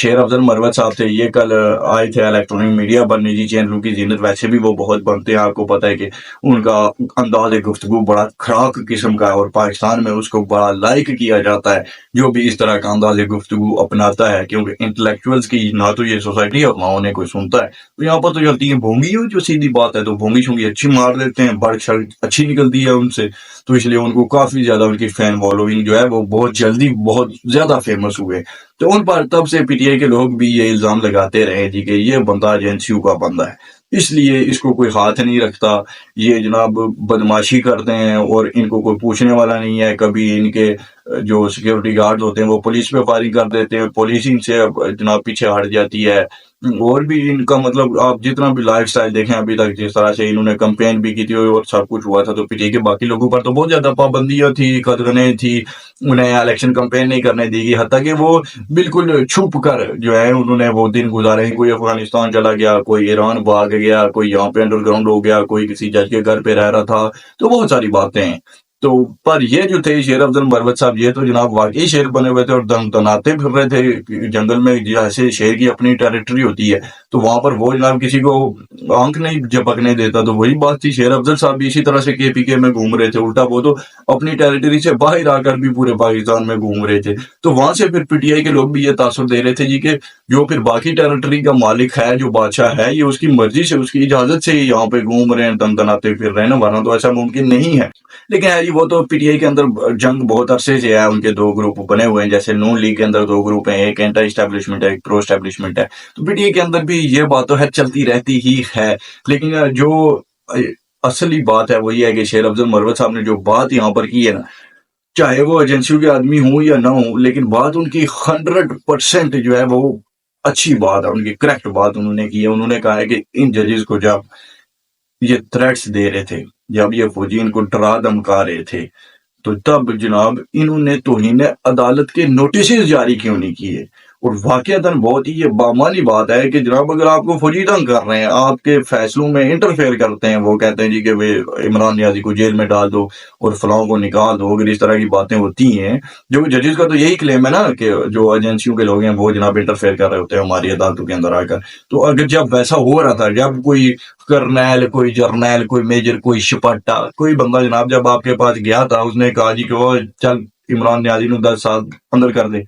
शेर अफजल मरवत साहब थे, ये कल आए थे इलेक्ट्रॉनिक मीडिया पर। निजी चैनलों की जीनत वैसे भी वो बहुत बनते हैं, आपको पता है कि उनका अंदाज गुफ्तगू बड़ा खराक किस्म का है और पाकिस्तान में उसको बड़ा लाइक किया जाता है जो भी इस तरह का अंदाज गुफ्तगू अपनाता है, क्योंकि इंटेलेक्चुअल्स की ना तो ये सोसाइटी और ना उन्हें कोई सुनता है। तो यहाँ पर तो चलती है भोंगी, जो सीधी बात है, तो भोंगी शोंगी अच्छी मार देते हैं, बड़ शड़ अच्छी निकलती है उनसे, तो इसलिए उनको काफी ज्यादा उनकी फैन फॉलोइंग जो है वो बहुत जल्दी बहुत ज्यादा फेमस हुए। तो उन पर तब से पीटीआई के लोग भी ये इल्जाम लगाते रहे जी कि ये बंदा एजेंसियों का बंदा है, इसलिए इसको कोई हाथ नहीं रखता, ये जनाब बदमाशी करते हैं और इनको कोई पूछने वाला नहीं है। कभी इनके जो सिक्योरिटी गार्ड होते हैं वो पुलिस पे फायरिंग कर देते हैं, पुलिस इनसे जनाब पीछे हट जाती है। और भी इनका मतलब आप जितना भी लाइफ स्टाइल देखें अभी तक, जिस तरह से इन्होंने कंपेन भी की थी और सब कुछ हुआ था, तो पीटीआई के बाकी लोगों पर तो बहुत ज्यादा पाबंदियां थी, कतरने थी, उन्हें इलेक्शन कंपेन नहीं करने दी गई, हत्ता कि वो बिल्कुल छुप कर जो है उन्होंने वो दिन गुजारे हैं। कोई अफगानिस्तान चला गया, कोई ईरान भाग गया, कोई यहाँ पे अंडरग्राउंड हो गया, कोई किसी जज के घर पे रह रहा था, तो बहुत सारी बातें हैं। तो पर ये जो थे शेर अफजल मरवत साहब, ये तो जनाब वाकई शेर बने हुए थे और दनाते फिर रहे थे जंगल में, जैसे शेर की अपनी टेरिटरी होती है तो वहां पर वो जनाब किसी को आंख नहीं झपकने देता। तो वही बात थी, शेर अफजल साहब भी इसी तरह से केपीके में घूम रहे थे, उल्टा वो तो अपनी टेरिटरी से बाहर आकर भी पूरे पाकिस्तान में घूम रहे थे। तो वहां से फिर पीटीआई के लोग भी ये तासुर दे रहे थे जी कि जो फिर बाकी टेरिटरी का मालिक है, जो बादशाह है, ये उसकी मर्जी से, उसकी इजाजत से यहाँ पे घूम रहे हैं, दनाते फिर रहे हैं, वरना तो ऐसा मुमकिन नहीं है। लेकिन है जी, वो तो पीटीआई के अंदर जंग बहुत अरसे से है, उनके दो ग्रुप बने हुए हैं, जैसे नून लीग के अंदर दो ग्रुप हैं, एक एंटी एस्टेब्लिशमेंट है, एक प्रो एस्टेब्लिशमेंट है। तो पीटीआई के अंदर भी ये बात तो है, चलती रहती ही है। लेकिन जो असली बात है वो ये है कि शेर अफजल मरवत साहब ने जो बात यहाँ पर की है ना, चाहे वो एजेंसियों के आदमी हो या ना हो, लेकिन बात उनकी 100% जो है वो अच्छी बात है, उनकी करेक्ट बात उन्होंने की है। उन्होंने कहा है कि इन जजेस को जब ये थ्रेट्स दे रहे थे, जब ये फौजी इनको डरा धमका रहे थे, तो तब जनाब इन्होंने तौहीन अदालत के नोटिस जारी क्यों नहीं किए। और वाकयातन बहुत ही ये बामानी बात है कि जनाब अगर आपको फौजी तंग कर रहे हैं, आपके फैसलों में इंटरफेयर करते हैं, वो कहते हैं जी कि वे इमरान नियाजी को जेल में डाल दो और फलाओं को निकाल दो, अगर इस तरह की बातें होती हैं, जो जजेस का तो यही क्लेम है ना कि जो एजेंसियों के लोग हैं वो जनाब इंटरफेयर कर रहे होते हैं हमारी अदालतों के अंदर आकर। तो अगर जब वैसा हो रहा था, जब कोई करनैल, कोई जर्नैल, कोई मेजर, कोई शिपट्टा, कोई बंदा जनाब जब आपके पास गया था, उसने कहा जी कि वो चल इमरान नियाजी को 10 साल अंदर कर दे,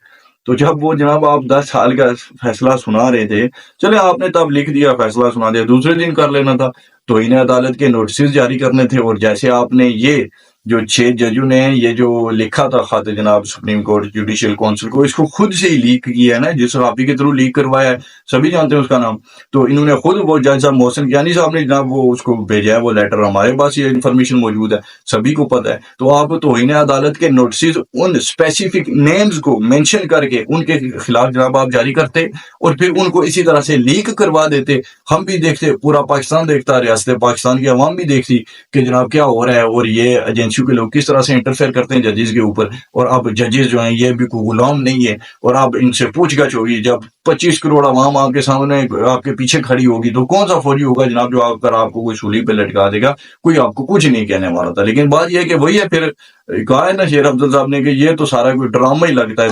तो जब वो जनाब आप 10 साल का फैसला सुना रहे थे, चले आपने तब लिख दिया, फैसला सुना दिया, दूसरे दिन कर लेना था, तो इन्हें अदालत के नोटिस जारी करने थे। और जैसे आपने ये जो 6 जजों ने ये जो लिखा था खत जनाब सुप्रीम कोर्ट जुडिशियल काउंसिल को, इसको खुद से ही लीक किया है ना, जिस सहाफी के थ्रू लीक करवाया है, सभी जानते हैं उसका नाम। तो इन्होंने खुद, वो जज साहब मोहसिन कियानी साहब ने जनाब वो उसको भेजा है, वो लेटर हमारे पास ये इन्फॉर्मेशन मौजूद है, सभी को पता है। तो आप तौहीन अदालत के नोटिस उन स्पेसिफिक नेम्स को मेंशन करके उनके खिलाफ जनाब आप जारी करते और फिर उनको इसी तरह से लीक करवा देते, हम भी देखते, पूरा पाकिस्तान देखता, रियासत पाकिस्तान की आवाम भी देखती कि जनाब क्या हो रहा है और ये एजेंसियों के लोग किस तरह से इंटरफेयर करते हैं जजेस के ऊपर। और अब जजेस जो हैं ये भी कोई गुलाम नहीं है, और अब इनसे पूछगछ होगी। जब 25 करोड़ आवाम आपके सामने आपके पीछे खड़ी होगी, तो कौन सा फौजी होगा जनाब जो आकर आपको कोई सूली पे लटका देगा, कोई आपको कुछ नहीं कहने वाला था। लेकिन बात यह है कि वही है, फिर कहा है ना शेर अफजल साहब ने कि ये तो सारा कोई ड्रामा ही लगता है,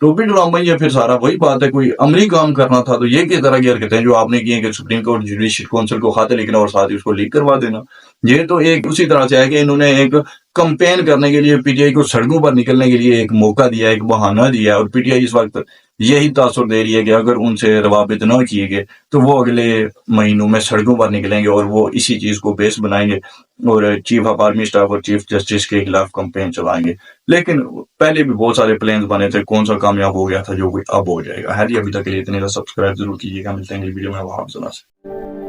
तो भी ड्रामा ही है फिर सारा। वही बात है, कोई अमली काम करना था तो ये किस तरह की हरकतें जो आपने की है कि सुप्रीम कोर्ट जुडिशियल काउंसिल को खाते लिखना और साथ ही उसको लीक करवा देना। ये तो एक उसी तरह से है कि इन्होंने एक कंपेन करने के लिए पीटीआई को सड़कों पर निकलने के लिए एक मौका दिया, एक बहाना दिया, और पीटीआई इस वक्त यही तासुर दे रही है कि अगर उनसे रवाबित न किए गए तो वो अगले महीनों में सड़कों पर निकलेंगे और वो इसी चीज को बेस बनाएंगे और चीफ ऑफ आर्मी स्टाफ और चीफ जस्टिस के खिलाफ कंपेन चलाएंगे। लेकिन पहले भी बहुत सारे प्लान्स बने थे, कौन सा कामयाब हो गया था, जो कोई अब हो जाएगा। है जी, अभी तक के लिए इतने, सब्सक्राइब जरूर कीजिएगा। मिलते हैं अगली वीडियो में, वहां से।